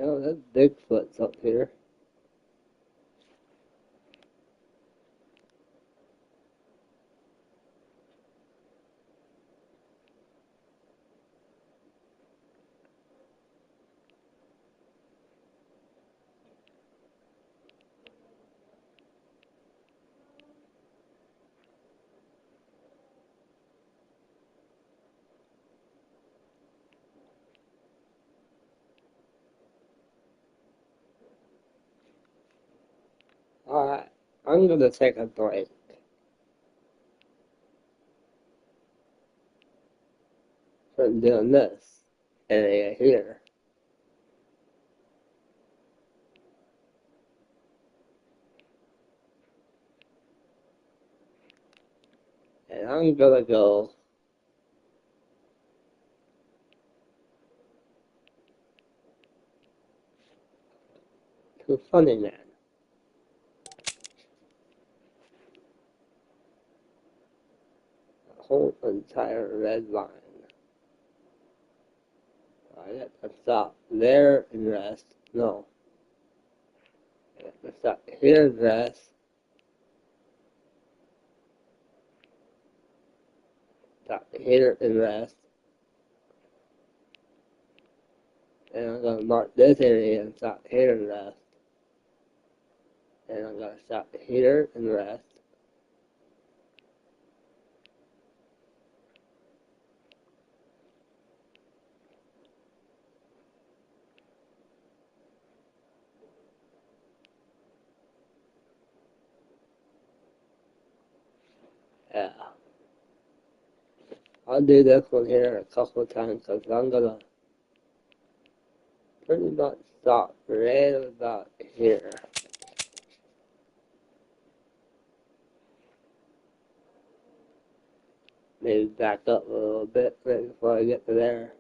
Oh, that's Bigfoot's up here. Alright, I'm gonna take a break from doing this area here. And I'm gonna go to Funny Man. The whole entire red line. I got to stop there and rest. No. I got to stop here and rest. Stop here and rest. And I'm gonna mark this area and stop here and rest. And I'm gonna stop here and rest. Yeah. I'll do this one here a couple of times because I'm gonna pretty much stop right about here. Maybe back up a little bit right before I get to there.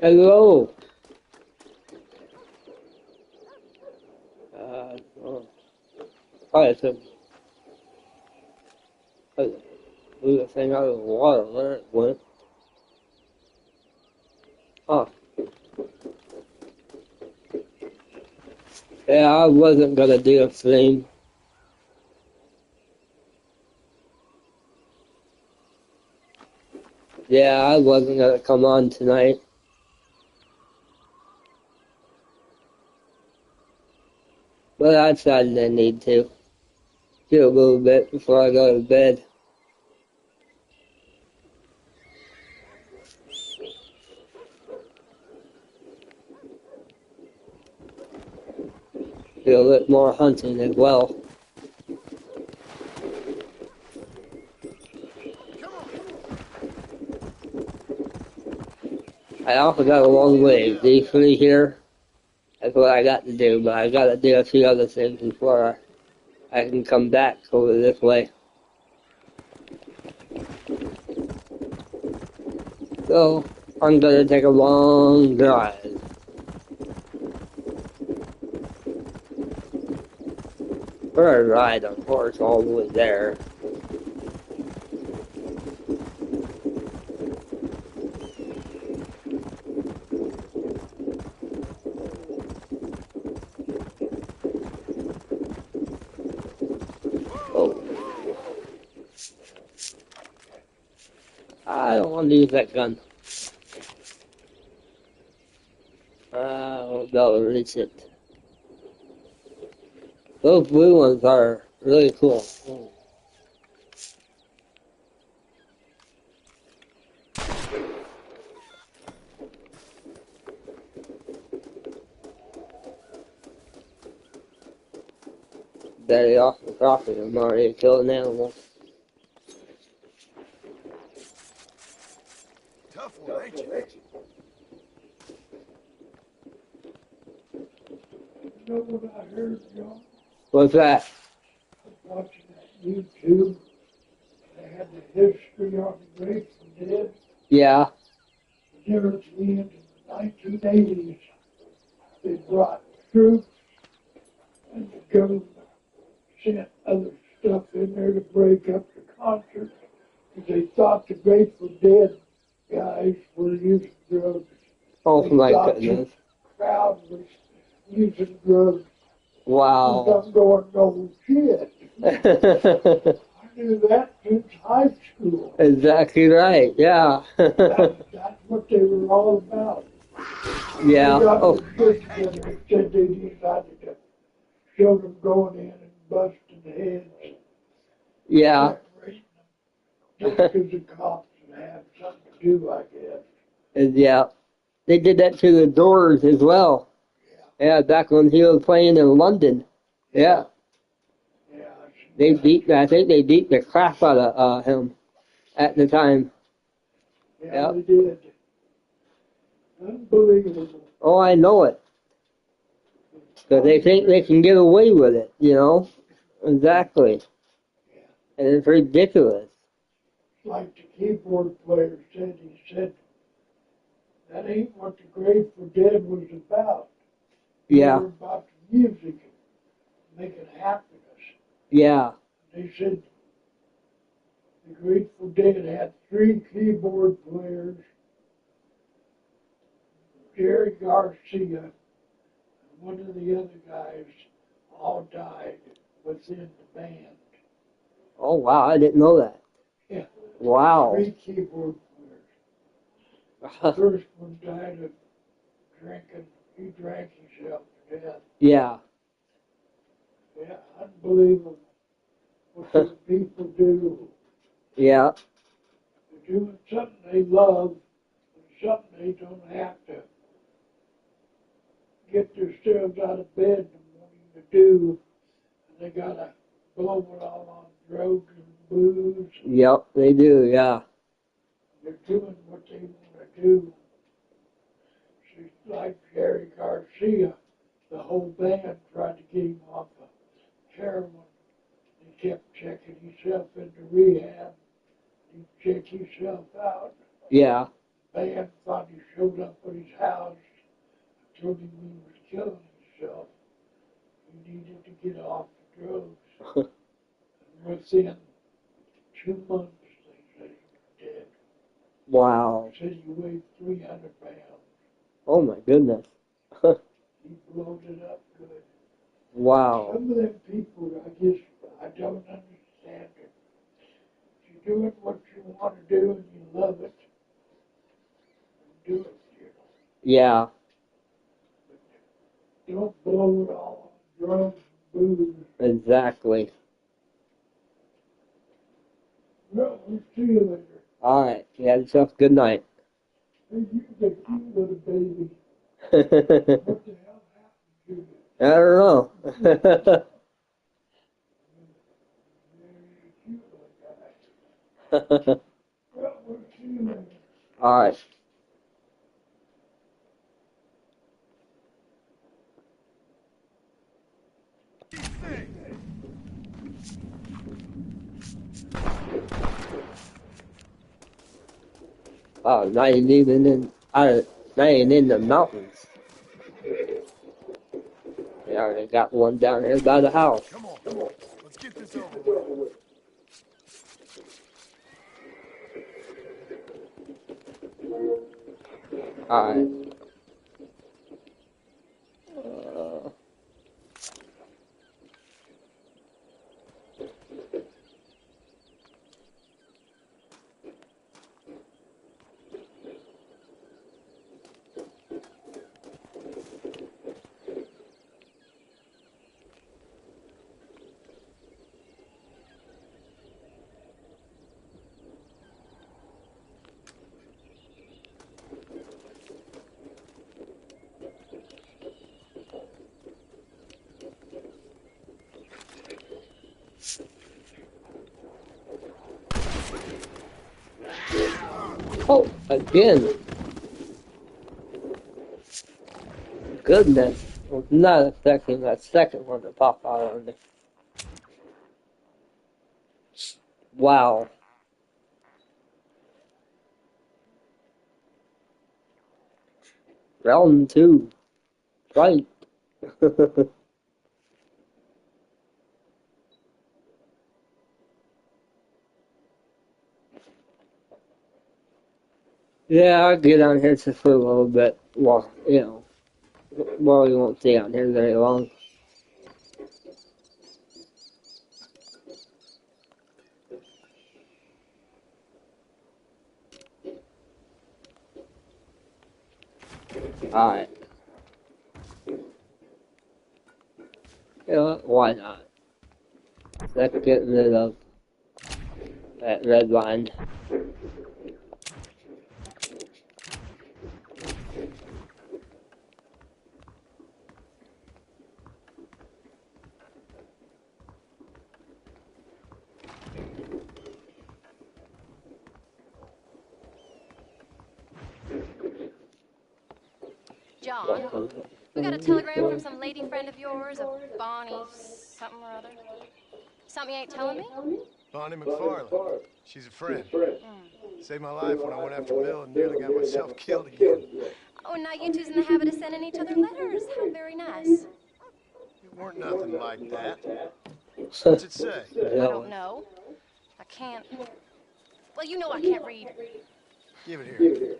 Hello! Oh, probably took blew the thing out of the water where it went. Oh. Yeah, I wasn't gonna do a stream. Yeah, I wasn't gonna come on tonight. But I decided I need to. Do a little bit before I go to bed. Do a bit more hunting as well. I also got a long way. D3 here. That's what I got to do, but I gotta do a few other things before I can come back over this way. So, I'm gonna take a long drive. Or a ride, of course, all the way there. Oh. I don't want to use that gun. I won't be able to reach it. Those blue ones are really cool. Very off the property. I'm already killing animals. Tough one, ain't you? You know what I heard, John? What's that? Watching that YouTube. They had the history on the Grateful Dead. Yeah. Near the end of the 1980s, they brought troops and the government sent other stuff in there to break up the concert because they thought the Grateful Dead guys were using drugs. Oh They my thought goodness. the crowd was using drugs. Wow. I'm going, no shit. I knew that since high school. Exactly right. Yeah. That's what they were all about. They Yeah. got Oh, their shit together and said they decided to show them going in and busting heads, yeah. separating them, just because the cops would have something to do, I guess. And yeah. They did that to the Doors as well. Yeah, back when he was playing in London. Yeah. Yeah, They beat, I think they beat the crap out of him at the time. yeah, Yep. they did. Unbelievable. Oh, I know it. Because they think they can get away with it, you know? Exactly. And it's ridiculous. Like the keyboard player said, he said, that ain't what the Grateful Dead was about. They Yeah. were about the music, making happiness. Yeah. They said the Grateful Dead had 3 keyboard players, Jerry Garcia, and one of the other guys all died within the band. Oh, wow. I didn't know that. Yeah, Wow. 3 keyboard players. The first one died of drinking. He drank himself to death. yeah. Yeah, unbelievable what these people do. Yeah. They're doing something they love, and something they don't have to get themselves out of bed in the morning to do. And they gotta blow it all on drugs and booze. Yep, they do. Yeah. They're doing what they want to do. She's like Jerry Garcia. The whole band tried to get him off of heroin. He kept checking himself into rehab. He'd check himself out. Yeah. The band finally showed up at his house. Told him he was killing himself. He needed to get off the drugs. And within 2 months, they said he was dead. Wow. They said he weighed 300 pounds. Oh my goodness. He blowed it up good. wow. Some of them people, I guess, I don't understand it. If you're doing what you want to do and you love it, do it, you know. Yeah. Don't blow it all on drugs and booze. Exactly. Well, we'll see you later. All right. You have yourself a good night. Hey, you the cute little baby. I What the hell happened to you? don't know. Very cute little guy. Well, we'll see you later. All right. Oh, now you're even in, now you're in the mountains. They already got one down here by the house. Come on. Let's get this over with. All right. Uh, Oh, again. Goodness. I was not expecting that second one to pop out on me. Wow. Round 2. Right. Yeah, I'll get on here just for a little bit. Well, well, we won't stay on here very long. Alright. You know what? Why not? Let's get rid of that red line. John, we got a telegram from some lady friend of yours, a Bonnie something or other. Something you ain't telling me? Bonnie McFarland. She's a friend. Saved my life when I went after Bill and nearly got myself killed again. Oh, and now you two's in the habit of sending each other letters. How very nice. It weren't nothing like that. What's it say? I don't know. I can't. Well, you know I can't read. Give it here.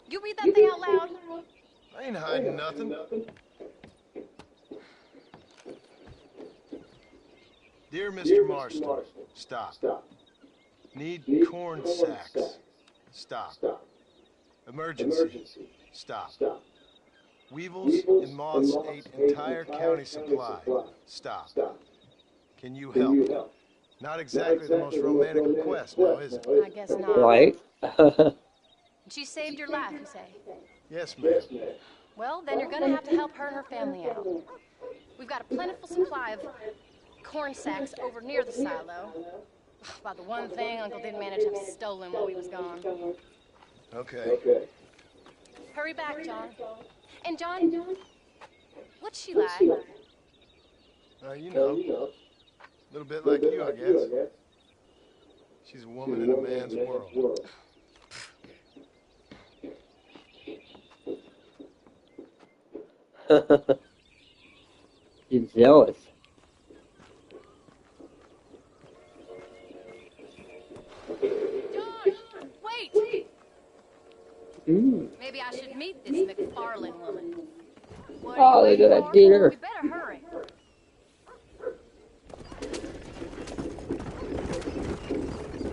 You read that thing out loud? I ain't hiding nothing. Dear Mr. Marston, stop. Need corn sacks. Stop. Emergency. Stop. Weevils and moths ate entire county supply. Stop. Can you help? Not exactly the most romantic request, now is it? I guess not. Right? She saved your life, you say? Yes, ma'am. Well, then you're gonna have to help her and her family out. We've got a plentiful supply of corn sacks over near the silo. About the one thing Uncle didn't manage to have stolen while he was gone. Okay. Hurry back, John. And John, what's she like? You know, a little bit like you, I guess. She's a woman in a man's world. She's jealous. John, wait! Maybe I should meet this McFarland woman. What are Oh, you look at that waiting for? deer. We better hurry.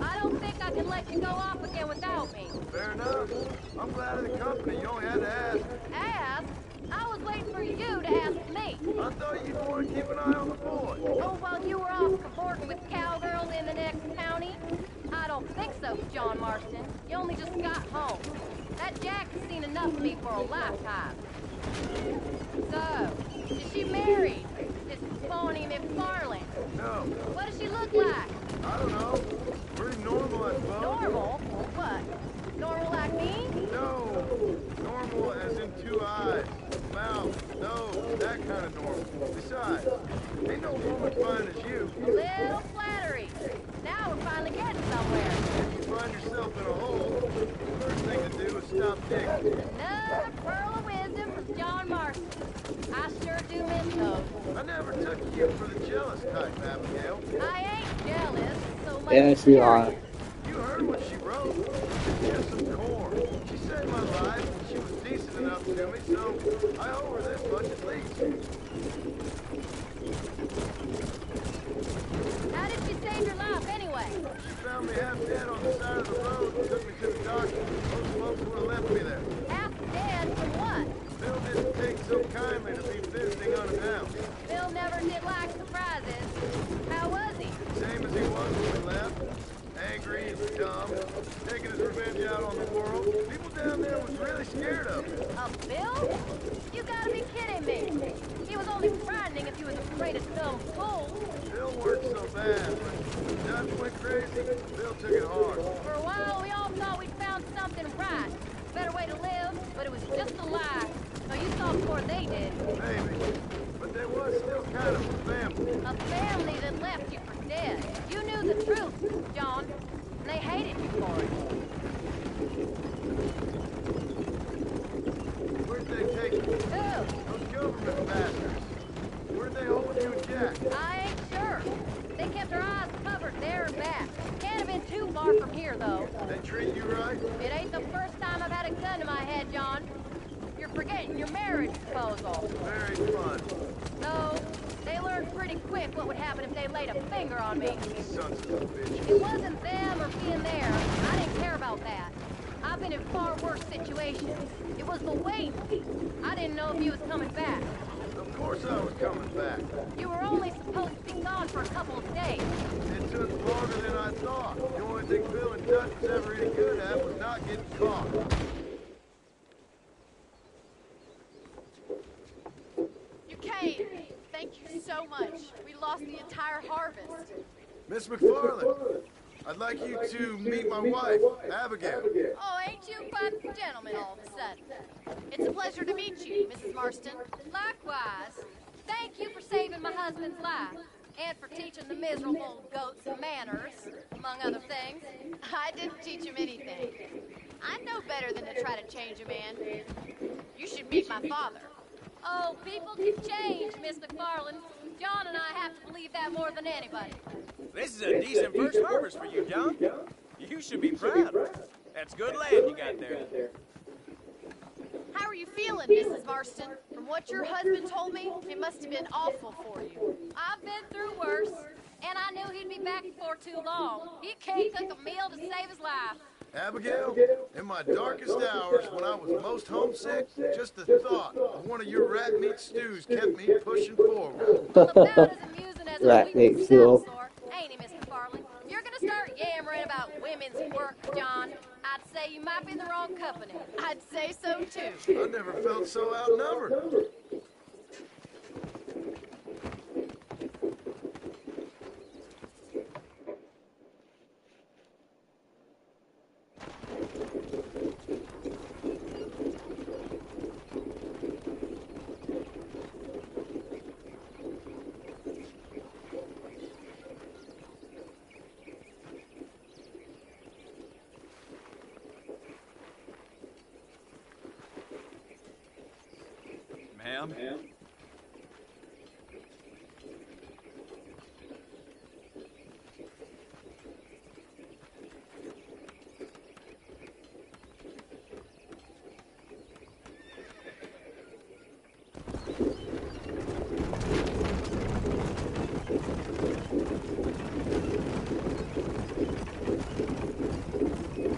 I don't think I can let you go off again without me. Fair enough. I'm glad of the company. You only had to ask. Ask? I was waiting for you to ask me. I thought you'd want to keep an eye on the boy. Oh, while you were off cavorting with cowgirls in the next county? I don't think so, John Marston. You only just got home. That Jack has seen enough of me for a lifetime. So, is she married? This Bonnie McFarland? No, What does she look like? I don't know. Pretty normal, I suppose. Normal? What? Normal like me? No, normal as in 2 eyes, mouth, nose, that kind of normal. Besides, ain't no woman fine as you. A little flattery. Now we're finally getting somewhere. If you find yourself in a hole, the first thing to do is stop digging. Another pearl of wisdom from John Marston. I sure do miss those. I never took you for the jealous type, Abigail. I ain't jealous so much. Yes, you are. You heard what she wrote. Just some corn. She saved my life, and she was decent enough to me, so I owe her this much at least. How did she save your life anyway? She found me half dead on the side of the road and took me to the doctor. Most folks would have left me there. Half dead from what? Bill didn't take so kindly to be visiting unannounced. Bill never did like surprises. How was he? Same as he was when we left. Angry and dumb, taking his revenge out on the world. People down there was really scared of him. A Bill? You gotta be kidding me. He was only frightening if you was afraid of some fools. Bill worked so bad, but Dutch went crazy? Bill took it hard. For a while, we all thought we'd found something right. Better way to live, but it was just a lie. So you saw before they did. Maybe. But there was still kind of a family. A family that left you for dead. You knew the truth, John. And they hated you for it. Where'd they take you? Who? Those government bastards. Where'd they hold you and Jack? I ain't sure. They kept their eyes covered there and back. Can't have been too far from here, though. They treat you right? It ain't the first time I've had a gun to my head, John. You're forgetting your marriage proposal. Very fun. No, they learned pretty quick what would happen if they laid a finger on me. Sons of a bitch. It wasn't them or being there. I didn't care about that. I've been in far worse situations. It was the wait. I didn't know if you was coming back. Of course I was coming back. You were only supposed to be gone for a couple of days. It took longer than I thought. The only thing Bill and Dutch was ever any good at was not getting caught. You came. Thank you so much. We lost the entire harvest. Miss McFarland, I'd like you to meet my wife, Abigail. Oh, ain't you quite a gentleman all of a sudden? It's a pleasure to meet you, Mrs. Marston. Likewise. Thank you for saving my husband's life. And for teaching the miserable goats manners, among other things. I didn't teach him anything. I know better than to try to change a man. You should meet my father. Oh, people can change, Miss McFarland. John and I have to believe that more than anybody. This is a decent first harvest for you, John. You should be proud. That's good land you got there. How are you feeling, Mrs. Marston? From what your husband told me, it must have been awful for you. I've been through worse, and I knew he'd be back before too long. He can't cook a meal to save his life. Abigail, in my darkest hours, when I was most homesick, just the thought of one of your rat meat stews kept me pushing forward. About as amusing as Rat a meat weekly stew. dinosaur, ain't he, Miss McFarland? If you're gonna start yammering about women's work, John, I'd say you might be in the wrong company. I'd say so, too. I never felt so outnumbered. Ma'am?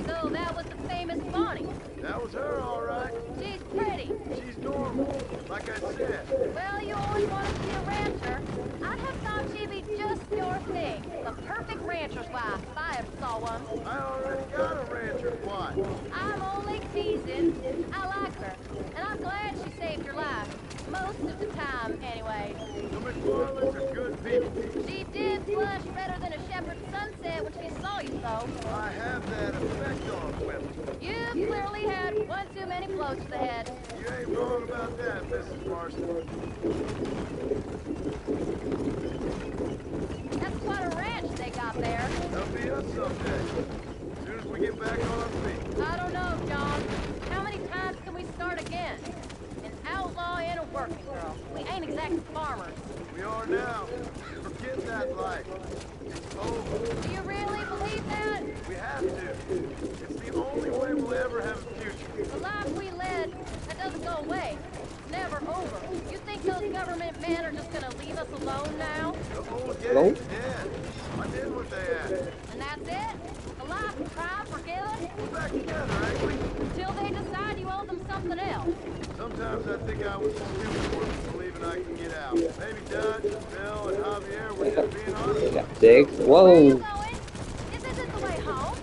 So that was the famous Bonnie. That was her, all right. She's pretty. She's normal, like I said. Well, you always wanted to be a rancher. I'd have thought she'd be just your thing. The perfect rancher's wife, if I ever saw one. I already got a rancher's wife. I'm only teasing. I like her, and I'm glad she saved your life. Most of the time, anyway. The McFarlands are good people. She did blush better than a shepherd's sunset when she saw you, though. I have that effect on women. You clearly had one too many blows to the head. You ain't wrong about that, Mrs. Marston. That's quite a ranch they got there. That'll be us someday. As soon as we get back on our feet. I don't know, John. How many times can we start again? An outlaw and a working girl. We ain't exactly farmers. We are now. Forget that life. It's over. Do you really believe that? We have to. It's the only way we'll ever have a future. The life we led, that doesn't go away. It's never over. You think those government men are just gonna leave us alone now? The whole Hello? gang's dead. I did what they asked. And that's it? A life of crime forgiven? We're back together, ain't we? Until they decide you owe them something else. Sometimes I think I was stupid for believing I could get out. Maybe Dutch, Bill, and Javier were just being honest. Got big. Where are you Whoa. going? This isn't the way home.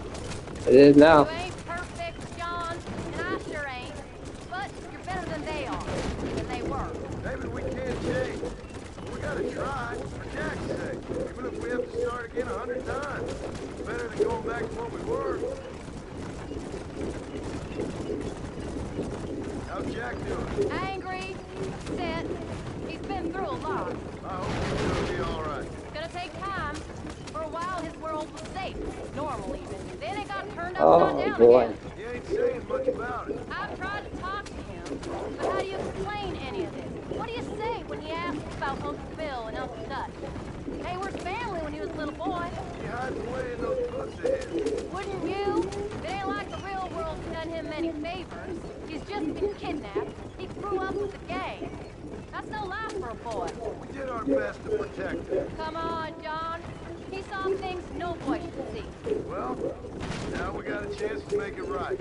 It is You now. ain't perfect, John, and I sure ain't. But you're better than they are. Than they were. Maybe we can't change. We gotta try, for Jack's sake. Even if we have to start again 100 times. back to what we were. How's Jack doing? Angry, upset. He's been through a lot. I hope he's gonna be all right. It's gonna take time. For a while, his world was safe, normal even. Then it got turned Oh, upside down boy. again. He ain't saying much about it. I've tried to talk to him, but how do you explain any of this? What do you say when he asks about Uncle Bill and Uncle Dutch? They were family when he was a little boy. He hides away in those books of his. Wouldn't you? It ain't like the real world's done him many favors. He's just been kidnapped. He grew up with the gang. That's no life for a boy. We did our best to protect him. Come on, John. He saw things no boy should see. Well, now we got a chance to make it right.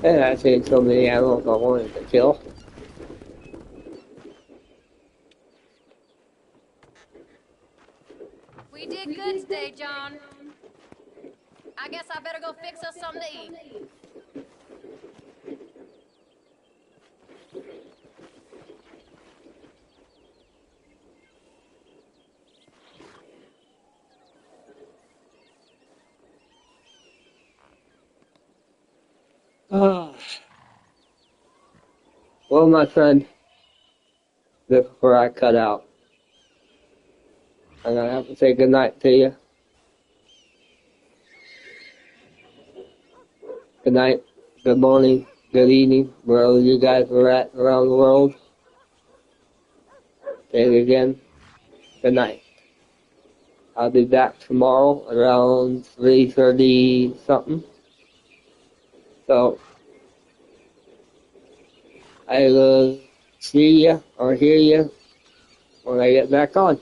And I've seen so many animals I wanted to kill. We did good today, John. I guess I better go fix us something to eat. Ah. Well, my friend, this is where I cut out. I'm gonna have to say goodnight to you. Good night, good morning, good evening, wherever you guys are at around the world. Say it again, good night. I'll be back tomorrow around 3:30 something. So, I will see you or hear you when I get back on.